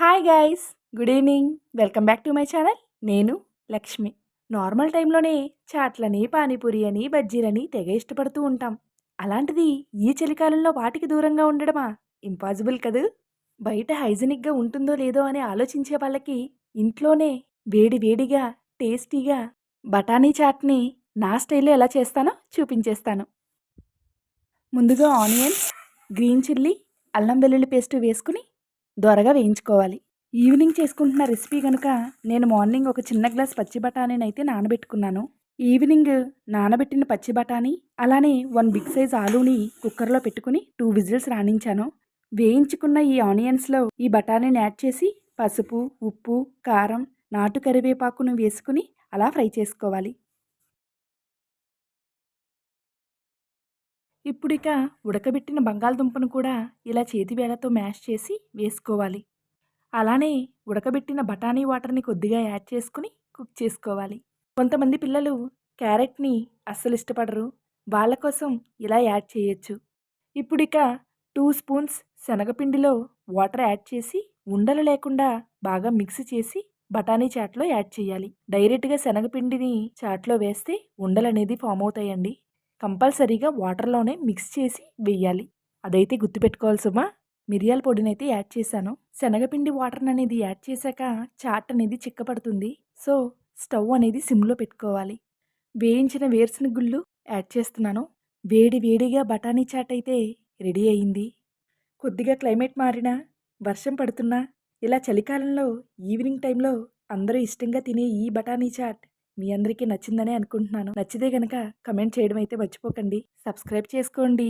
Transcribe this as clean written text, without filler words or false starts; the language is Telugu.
Hi guys, good evening. Welcome back to my channel. నేను లక్ష్మి. నార్మల్ టైంలోనే చాట్లని, పానీపూరి అని, బజ్జీలని తెగ ఇష్టపడుతూ ఉంటాం. అలాంటిది ఈ చలికాలంలో వాటికి దూరంగా ఉండడమా? ఇంపాసిబుల్ కదూ. బయట హైజెనిక్గా ఉంటుందో లేదో అని ఆలోచించే వాళ్ళకి ఇంట్లోనే వేడి వేడిగా టేస్టీగా బఠానీ చాట్ని నా స్టైల్లో ఎలా చేస్తానో చూపించేస్తాను. ముందుగా ఆనియన్స్, గ్రీన్ చిల్లీ, అల్లం వెల్లుల్లి పేస్ట్ వేసుకుని దోరగా వేయించుకోవాలి. ఈవినింగ్ చేసుకుంటున్న రెసిపీ కనుక నేను మార్నింగ్ ఒక చిన్న గ్లాస్ పచ్చి బఠానీని అయితే నానబెట్టుకున్నాను. ఈవినింగ్ నానబెట్టిన పచ్చి బఠానీ అలానే 1 బిగ్ సైజ్ ఆలూని కుక్కర్లో పెట్టుకుని 2 విజిల్స్ రాణించాను. వేయించుకున్న ఈ ఆనియన్స్లో ఈ బఠానీని యాడ్ చేసి పసుపు, ఉప్పు, కారం, నాటు కరివేపాకును వేసుకుని అలా ఫ్రై చేసుకోవాలి. ఇప్పుడిక ఉడకబెట్టిన బంగాళదుంపను కూడా ఇలా చేతి వేళ్ళతో మ్యాష్ చేసి వేసుకోవాలి. అలానే ఉడకబెట్టిన బఠానీ వాటర్ని కొద్దిగా యాడ్ చేసుకుని కుక్ చేసుకోవాలి. కొంతమంది పిల్లలు క్యారెట్ని అస్సలు ఇష్టపడరు. వాళ్ళ కోసం ఇలా యాడ్ చేయొచ్చు. ఇప్పుడిక 2 స్పూన్స్ శనగపిండిలో వాటర్ యాడ్ చేసి ఉండలు లేకుండా బాగా మిక్స్ చేసి బఠానీ చాట్లో యాడ్ చేయాలి. డైరెక్ట్గా శనగపిండిని చాట్లో వేస్తే ఉండలనేది ఫామ్ అవుతాయండి. కంపల్సరీగా వాటర్లోనే మిక్స్ చేసి వెయ్యాలి. అదైతే గుర్తుపెట్టుకోవాలి సుమా. మిరియాల పొడినైతే యాడ్ చేశాను. శనగపిండి వాటర్ అనేది యాడ్ చేశాక చాట్ అనేది చిక్కపడుతుంది. సో స్టవ్ అనేది సిమ్లో పెట్టుకోవాలి. వేయించిన వేరుశనగ గుళ్ళు యాడ్ చేస్తున్నాను. వేడి వేడిగా బఠానీ చాట్ అయితే రెడీ అయింది. కొద్దిగా క్లైమేట్ మారినా, వర్షం పడుతున్నా, ఇలా చలికాలంలో ఈవినింగ్ టైంలో అందరూ ఇష్టంగా తినే ఈ బఠానీ చాట్ మీ అందరికీ నచ్చిందనే అనుకుంటున్నాను. నచ్చితే గనక కమెంట్ చేయడం అయితే మర్చిపోకండి. సబ్స్క్రైబ్ చేసుకోండి.